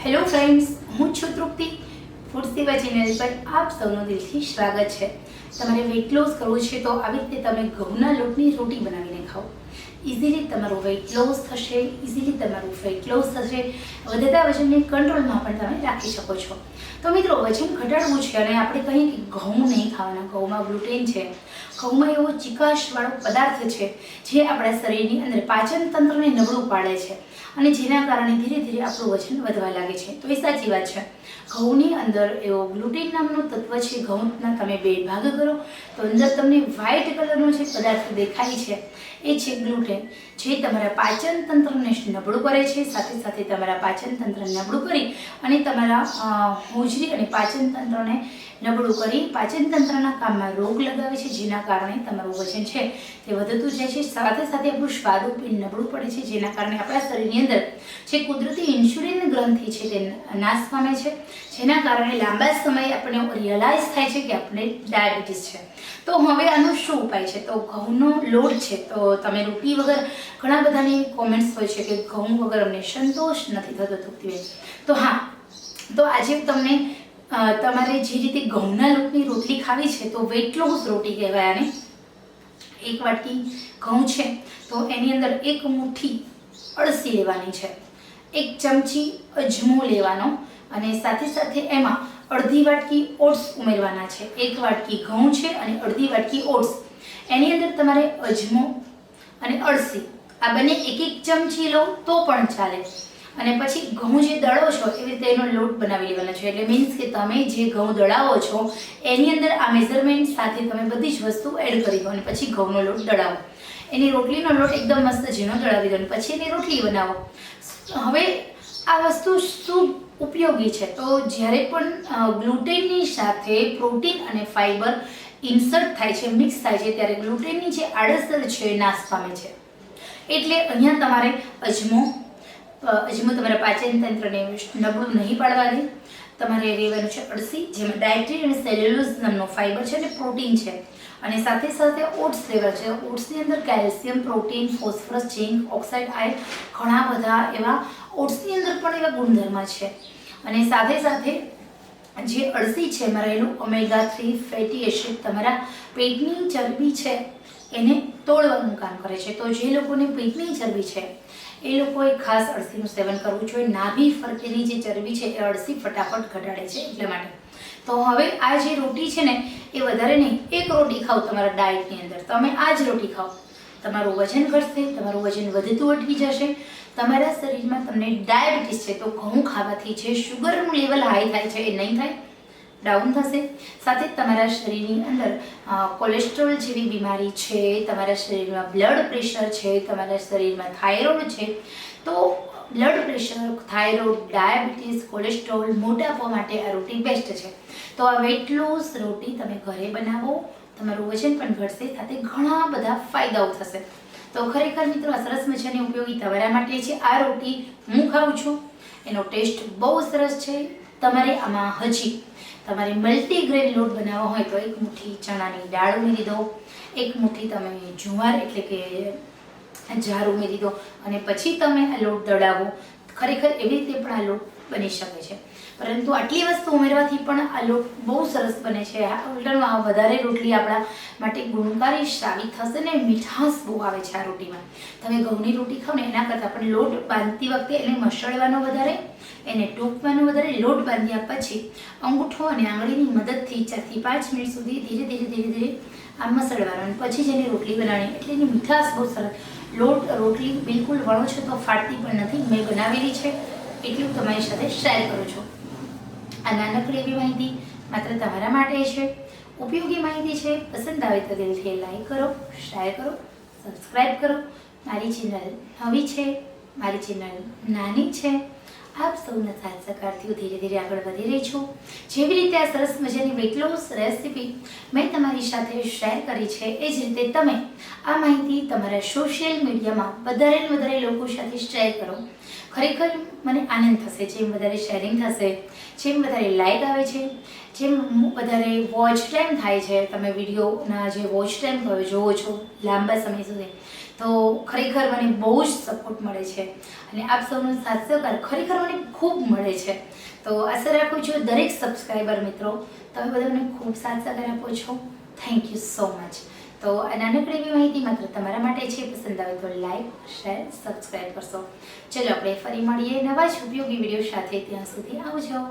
Hello friends, હું છું તૃપ્તિ. Food સેવા ચેનલ પર આપ સૌનું દિલથી સ્વાગત છે. તમારે વેઇટ લોસ કરવું છે તો આવી રીતે તમે ઘઉંના લોટની રોટી બનાવીને ખાઓ. ઇઝીલી તમારું વેઇટ લોસ થશે, ઇઝીલી તમારું ફેટ લોસ થશે, વધતા વજનને કંટ્રોલમાં પણ તમે રાખી શકો છો. તો મિત્રો, વજન ઘટાડવું છે અને આપણે કહીએ કે ઘઉં નહીં ખાવાના, ઘઉંમાં ગ્લુટેન છે, ઘઉંમાં એવો ચિકાશવાળો પદાર્થ છે જે આપણા શરીરની અંદર પાચન તંત્રને નબળું પાડે છે અને જેના કારણે ધીરે ધીરે આપણું વજન વધવા લાગે છે. તો એ સાચી વાત છે. ઘઉંની અંદર એવો ગ્લુટેન નામનું તત્વ છે. ઘઉંના તમે બે ભાગ કરો તો અંદર તમને વ્હાઇટ કલરનો જે પદાર્થ દેખાય છે એ છે ગ્લુટેન, જે તમારા પાચન તંત્રને નબળું કરે છે. સાથે સાથે તમારા પાચન તંત્ર નબળું કરી અને તમારા હોજરી અને પાચન તંત્રને નબળું કરી પાચન તંત્રના કામમાં રોગ લગાવે છે, જેના કારણે તમારું વજન છે તે વધતું જાય છે. સાથે સાથે આપણું સ્વાદુપિંડ નબળું પડે છે, જેના કારણે આપણા શરીરની અંદર જે કુદરતી ઇન્સ્યુલિન ગ્રંથિ છે તે નાશ પામે છે, જેના કારણે લાંબા સમયે આપણે રિયલાઇઝ થાય છે કે આપણે ડાયાબિટીસ છે. તો હવે આનો શું ઉપાય છે? તો ઘઉંનો લોટ છે. તો તમે રોટી વગર, ઘણા બધાની કોમેન્ટ્સ હોય છે કે ઘઉં વગર અમને સંતોષ નથી થતો તૃપ્તિબેન. તો હા, તો આજે તમને તમારે જે રીતે ઘઉંના લોટની રોટલી ખાવી છે તો વેઇટ લોસ રોટી કહેવાય આને. એક વાટકી ઘઉં છે તો એની અંદર એક મુઠ્ઠી અળસી લેવાની છે, એક ચમચી અજમો લેવાનો અને સાથે સાથે એમાં અડધી વાટકી ઓટ્સ ઉમેરવાના છે. એક વાટકી ઘઉં છે અને અડધી વાટકી ઓટ્સ. એની અંદર તમારે અજમો અને અળસી આ બંને એક એક ચમચી લો તો પણ ચાલે. અને પછી ઘઉં જે દળો છો એવી રીતે એનો લોટ બનાવી લેવાનો છે. એટલે મીન્સ કે તમે જે ઘઉં દળાવો છો એની અંદર આ મેઝરમેન્ટ સાથે તમે બધી જ વસ્તુ એડ કરી દો અને પછી ઘઉંનો લોટ દળાવો. એની રોટલીનો લોટ એકદમ મસ્ત ઝીણો દળાવી દો અને પછી એની રોટલી બનાવો. હવે આ વસ્તુ શું ઉપયોગી છે? તો જ્યારે પણ ગ્લુટેનની સાથે પ્રોટીન અને ફાઈબર ઇન્સર્ટ થાય છે, મિક્સ થાય છે, ત્યારે ગ્લુટેનની જે આડઅસર છે એ નાશ પામે છે. એટલે અહીંયા તમારે અજમો તમારા પાચન તંત્રને નબળું નહીં પાડવા દે. તમારે લેવાનું છે અળસી, જેમાં ડાયટ્રી અને સેલ્યુલોઝ નામનો ફાઈબર છે અને પ્રોટીન છે. અને સાથે સાથે ઓટ્સ લેવા છે. ઓટ્સની અંદર calcium, protein, phosphorus, zinc, oxide, iron, ઘણા બધા એવા ઓટ્સની અંદર પણ એવા ગુણધર્મ છે. અને સાથે સાથે જે અળસી છે એમાં રહેલું ઓમેગા 3 ફેટી એસિડ તમારા પેટની ચરબી છે એને તોડવાનું કામ કરે છે. તો જે લોકોને પેટની ચરબી છે એ લોકોએ ખાસ અળસીનું સેવન કરવું જોઈએ. નાભી ફરતેની જે ચરબી છે એ અળસી ફટાફટ ઘટાડે છે એટલા માટે. તો હવે આ જે રોટી છે ને એ વધારે નહીં, એક રોટી ખાઓ તમારા ડાયટની અંદર. તમે આ જ રોટી ખાઓ, તમારું વજન ઘટશે, તમારું વજન વધતું અટકી જશે. તમારા શરીરમાં તમને ડાયાબિટીસ છે તો ઘઉં ખાવાથી જે શુગરનું લેવલ હાઈ થાય છે એ નહીં થાય, ડાઉન થશે. સાથે તમારા શરીરની અંદર કોલેસ્ટ્રોલ જેવી બીમારી છે, તમારા શરીરમાં બ્લડ પ્રેશર છે, તમારા શરીરમાં થાઇરોઇડ છે. તો blood pressure, thyroid, diabetes, cholesterol, મોટાપા માટે આ રોટી બેસ્ટ છે. તો આ વેઇટ લોસ રોટી તમે ઘરે બનાવો, તમારું વજન પણ ઘટશે, સાથે ઘણા બધા ફાયદાઓ થશે. તો ખરેખર મિત્રો, આ સરસ મજાની ઉપયોગી તમારા માટે છે. આ રોટી હું ખાઉં છું, એનો ટેસ્ટ બહુ સરસ છે. તમારે આમાં હજી તમારે મલ્ટીગ્રેન લોટ બનાવવો હોય તો એક મુઠ્ઠી ચણાની દાળ ઉમેરી દો, એક મુઠ્ઠી તમે જુવાર એટલે કે જાર ઉમેરી દો અને પછી તમે આ લોટ દળાવો. ખરેખર એવી રીતે પણ આ લોટ બની શકે છે, પરંતુ આટલી વસ્તુ ઉમેરવાથી પણ આ લોટ બહુ સરસ બને છે. ઉલટાનું વધારે રોટલી આપણા માટે ગુણકારી સાબિત થશે ને મીઠાશ બહુ આવે છે આ રોટીમાં. તમે ઘઉંની રોટી ખાઓ ને એના કરતાં પણ લોટ બાંધતી વખતે એને મસળવાનો વધારે, એને ટૂંકવાનો વધારે. લોટ બાંધ્યા પછી અંગૂઠો અને આંગળીની મદદથી 4 થી 5 મિનિટ સુધી ધીરે ધીરે ધીરે ધીરે આમ મસળવાનો અને પછી જ એની રોટલી બનાવવાની. એટલે એની મીઠાશ બહુ સરસ. રોટલી બિલકુલ વણો છો તો ફાટતી પણ નથી. મેં બનાવેલી છે એટલું તમારી સાથે શેર કરું છું. આ નાનકડી એવી માહિતી માત્ર તમારા માટે છે, ઉપયોગી માહિતી છે. પસંદ આવે તો દિલથી લાઈક કરો, શેર કરો, સબસ્ક્રાઈબ કરો. મારી ચેનલ નવી છે, મારી ચેનલ નાની છે. આપ સૌના સાથ સહકારથી ધીરે ધીરે આગળ વધી રહી છું. જેવી રીતે આ સરસ મજાની વેઇટ લોસ રેસીપી મેં તમારી સાથે શેર કરી છે એ જ રીતે તમે આ માહિતી તમારા સોશિયલ મીડિયામાં વધારે ને વધારે લોકો સાથે શેર કરો. ખરેખર મને આનંદ થશે. જેમ વધારે શેરિંગ થશે, જેમ વધારે લાઈક આવે છે, જેમ વધારે વોચ ટાઈમ થાય છે, તમે વિડીયોના જે વોચ ટાઈમ જોવો છો લાંબા સમય સુધી, તો ખરેખર મને બહુ જ સપોર્ટ મળે છે અને આપ સૌનો સાથ સહકાર ખરેખર મને ખૂબ મળે છે. તો આશા રાખું છું દરેક સબસ્ક્રાઈબર મિત્રો તમે બધા મને ખૂબ સાથ સહકાર આપો છો. Thank you so much. તો આ નાનકડી એવી માહિતી માત્ર તમારા માટે છે. પસંદ આવે તો લાઈક, શેર, સબસ્ક્રાઈબ કરશો. ચલો આપણે ફરી મળીએ નવા જ ઉપયોગી વિડીયો સાથે. ત્યાં સુધી આવજો.